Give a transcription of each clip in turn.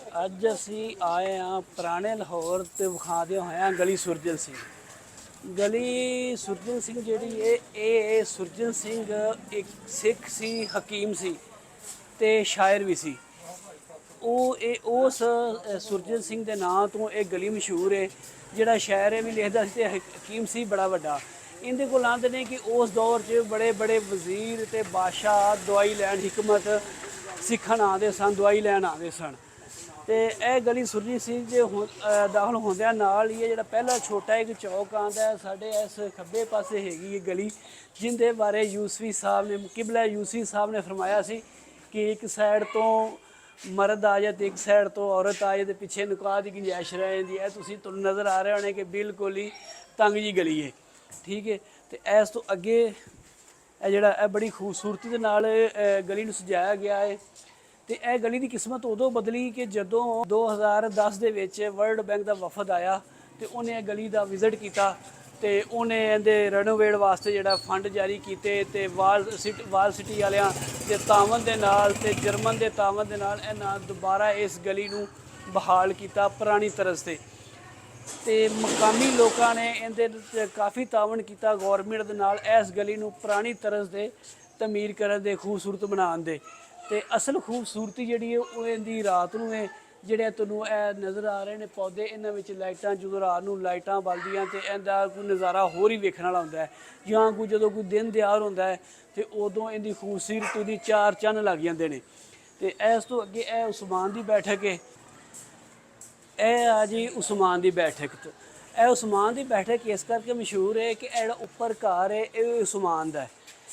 ਅੱਜ ਅਸੀਂ ਆਏ ਹਾਂ ਪੁਰਾਣੇ ਲਾਹੌਰ ਤੇ ਵਿਖਾਉਂਦੇ ਹੋਏ ਹਾਂ ਗਲੀ ਸੁਰਜਨ ਸਿੰਘ। ਗਲੀ ਸੁਰਜਨ ਸਿੰਘ ਜਿਹੜੀ ਇਹ ਸੁਰਜਨ ਸਿੰਘ ਇੱਕ ਸਿੱਖ ਸੀ, ਹਕੀਮ ਸੀ ਤੇ ਸ਼ਾਇਰ ਵੀ ਸੀ। ਉਸ ਸੁਰਜਨ ਸਿੰਘ ਦੇ ਨਾਂ ਤੋਂ ਇਹ ਗਲੀ ਮਸ਼ਹੂਰ ਹੈ। ਜਿਹੜਾ ਸ਼ਾਇਰ ਵੀ ਲਿਖਦਾ ਸੀ ਤੇ ਹਕੀਮ ਸੀ ਬੜਾ ਵੱਡਾ। ਇਹਦੇ ਕੋਲ ਆਉਂਦੇ ਨੇ ਕਿ ਉਸ ਦੌਰ 'ਚ ਬੜੇ ਬੜੇ ਵਜ਼ੀਰ ਤੇ ਬਾਦਸ਼ਾਹ ਦਵਾਈ ਲੈਣ, ਹਕਮਤ ਸਿੱਖਣ ਆਉਂਦੇ ਸਨ, ਦਵਾਈ ਲੈਣ ਆਉਂਦੇ ਸਨ। ਤੇ ਇਹ ਗਲੀ ਸੁਰਜੀਤ ਸਿੰਘ ਦੇ ਦਾਖਲ ਹੁੰਦਿਆਂ ਨਾਲ ਹੀ ਜਿਹੜਾ ਪਹਿਲਾ ਛੋਟਾ ਇੱਕ ਚੌਕ ਆਉਂਦਾ ਸਾਡੇ ਇਸ ਖੱਬੇ ਪਾਸੇ ਹੈਗੀ ਇਹ ਗਲੀ, ਜਿਹਦੇ ਬਾਰੇ ਯੂਸਫੀ ਸਾਹਿਬ ਨੇ, ਕਿਬਲਾ ਯੂਸਫੀ ਸਾਹਿਬ ਨੇ ਫਰਮਾਇਆ ਸੀ ਕਿ ਇੱਕ ਸਾਈਡ ਤੋਂ ਮਰਦ ਆ ਜਾਏ ਤੇ ਇੱਕ ਸਾਈਡ ਤੋਂ ਔਰਤ ਆ ਜਾਏ ਤੇ ਪਿੱਛੇ ਨਿਕਾਹ ਦੀ ਗੁੰਜਾਇਸ਼ ਰਹਿ ਜਾਂਦੀ ਹੈ। ਤੁਸੀਂ ਤੁਹਾਨੂੰ ਨਜ਼ਰ ਆ ਰਹੇ ਹੋਣੇ ਕਿ ਬਿਲਕੁਲ ਹੀ ਤੰਗ ਜੀ ਗਲੀ ਹੈ, ਠੀਕ ਹੈ। ਤੇ ਇਸ ਤੋਂ ਅੱਗੇ ਇਹ ਜਿਹੜਾ ਇਹ ਬੜੀ ਖੂਬਸੂਰਤੀ ਦੇ ਨਾਲ ਗਲੀ ਨੂੰ ਸਜਾਇਆ ਗਿਆ ਹੈ। ਤੇ ਇਹ ਗਲੀ ਦੀ ਕਿਸਮਤ ਉਦੋਂ ਬਦਲੀ ਕਿ ਜਦੋਂ 2010 ਦੇ ਵਿੱਚ ਵਰਲਡ ਬੈਂਕ ਦਾ ਵਫਦ ਆਇਆ ਤੇ ਉਹਨੇ ਇਹ ਗਲੀ ਦਾ ਵਿਜ਼ਿਟ ਕੀਤਾ ਤੇ ਉਹਨੇ ਇਹਦੇ ਰੈਨੋਵੇਟ ਵਾਸਤੇ ਜਿਹੜਾ ਫੰਡ ਜਾਰੀ ਕੀਤੇ ਤੇ ਵਾਲ ਸਿਟੀ ਵਾਲਿਆਂ ਦੇ ਤਾਵਨ ਦੇ ਨਾਲ ਤੇ ਜਰਮਨ ਦੇ ਤਾਵਨ ਦੇ ਨਾਲ ਇਹਨਾਂ ਦੁਬਾਰਾ ਇਸ ਗਲੀ ਨੂੰ ਬਹਾਲ ਕੀਤਾ ਪੁਰਾਣੀ ਤਰਜ਼ ਤੇ ਮਕਾਮੀ ਲੋਕਾਂ ਨੇ ਇਹਦੇ ਕਾਫੀ ਤਾਵਨ ਕੀਤਾ ਗੌਰਮੈਂਟ ਦੇ ਨਾਲ ਇਸ ਗਲੀ ਨੂੰ ਪੁਰਾਣੀ ਤਰਜ਼ ਦੇ ਤਮੀਰ ਕਰਨ ਦੇ, ਖੂਬਸੂਰਤ ਬਣਾਉਣ ਦੇ। ਤੇ ਅਸਲ ਖੂਬਸੂਰਤੀ ਜਿਹੜੀ ਹੈ ਉਹ ਇਹਦੀ ਰਾਤ ਨੂੰ ਹੈ। ਜਿਹੜੇ ਤੁਹਾਨੂੰ ਇਹ ਨਜ਼ਰ ਆ ਰਹੇ ਨੇ ਪੌਦੇ, ਇਹਨਾਂ ਵਿੱਚ ਲਾਈਟਾਂ, ਜਦੋਂ ਰਾਤ ਨੂੰ ਲਾਈਟਾਂ ਬਲਦੀਆਂ ਤੇ ਇਹਦਾ ਕੋਈ ਨਜ਼ਾਰਾ ਹੋਰ ਹੀ ਵੇਖਣ ਵਾਲਾ ਹੁੰਦਾ ਹੈ। ਜਾਂ ਕੋਈ ਜਦੋਂ ਕੋਈ ਦਿਨ ਤਿਆਰ ਹੁੰਦਾ ਹੈ ਤੇ ਉਦੋਂ ਇਹਦੀ ਖੂਬਸੂਰਤੀ ਦੀ ਚਾਰ ਚੰਨ ਲੱਗ ਜਾਂਦੇ ਨੇ। ਤੇ ਇਸ ਤੋਂ ਅੱਗੇ ਇਹ ਉਸਮਾਨ ਦੀ ਬੈਠਕ ਹੈ। ਇਹ ਆ ਜੀ ਉਸਮਾਨ ਦੀ ਬੈਠਕ। ਇਹ ਉਸਮਾਨ ਦੀ ਬੈਠਕ ਇਸ ਕਰਕੇ ਮਸ਼ਹੂਰ ਹੈ ਕਿ ਇਹ ਜਿਹੜਾ ਉੱਪਰ ਘਰ ਹੈ ਇਹ ਉਸਮਾਨ ਦਾ ਹੈ।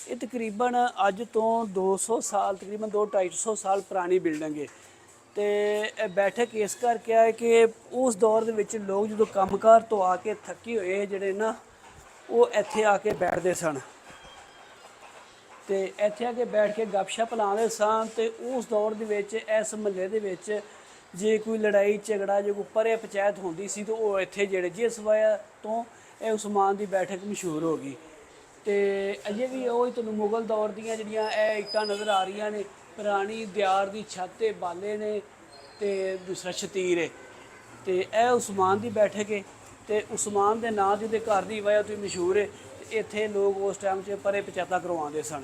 ਇਹ ਤਕਰੀਬਨ ਅੱਜ ਤੋਂ 200 ਸਾਲ, ਤਕਰੀਬਨ 200-250 ਸਾਲ ਪੁਰਾਣੀ ਬਿਲਡਿੰਗ ਹੈ। ਤੇ ਇਹ ਬੈਠਕ ਇਸ ਕਰਕੇ ਹੈ ਕਿ ਉਸ ਦੌਰ ਦੇ ਵਿੱਚ ਲੋਕ ਜਦੋਂ ਕੰਮਕਾਰ ਤੋਂ ਆ ਕੇ ਥੱਕੇ ਹੋਏ ਜਿਹੜੇ ਨਾ, ਉਹ ਇੱਥੇ ਆ ਕੇ ਬੈਠਦੇ ਸਨ ਤੇ ਇੱਥੇ ਆ ਕੇ ਬੈਠ ਕੇ ਗੱਪਸ਼ਪ ਲਾਉਂਦੇ ਸਨ। ਤੇ ਉਸ ਦੌਰ ਦੇ ਵਿੱਚ ਇਸ ਮਹੱਲੇ ਦੇ ਵਿੱਚ ਜੇ ਕੋਈ ਲੜਾਈ ਝਗੜਾ, ਜੇ ਕੋਈ ਪਰੇ ਪੰਚਾਇਤ ਹੁੰਦੀ ਸੀ ਤਾਂ ਉਹ ਇੱਥੇ ਜਿਹੜੇ, ਜਿਸ ਵਜ੍ਹਾ ਤੋਂ ਇਹ ਉਸਮਾਨ ਦੀ ਬੈਠਕ ਮਸ਼ਹੂਰ ਹੋ ਗਈ। ਤੇ ਅਜੇ ਵੀ ਉਹ ਤੁਹਾਨੂੰ ਮੁਗਲ ਦੌਰ ਦੀਆਂ ਜਿਹੜੀਆਂ ਇਹ ਇੱਟਾਂ ਨਜ਼ਰ ਆ ਰਹੀਆਂ ਨੇ, ਪੁਰਾਣੀ ਦਿਆਰ ਦੀ ਛੱਤ ਤੇ ਬਾਲੇ ਨੇ ਤੇ ਦੂਸਰਾ ਸ਼ਤੀਰ ਹੈ। ਤੇ ਇਹ ਉਸਮਾਨ ਦੀ ਬੈਠਕ ਹੈ ਤੇ ਉਸਮਾਨ ਦੇ ਨਾਂ ਜਿਹਦੇ ਘਰ ਦੀ ਵਜ੍ਹਾ ਤੋਂ ਮਸ਼ਹੂਰ ਹੈ। ਇੱਥੇ ਲੋਕ ਉਸ ਟਾਈਮ 'ਚ ਪਰੇ ਪੰਚਾਇਤਾਂ ਕਰਵਾਉਂਦੇ ਸਨ।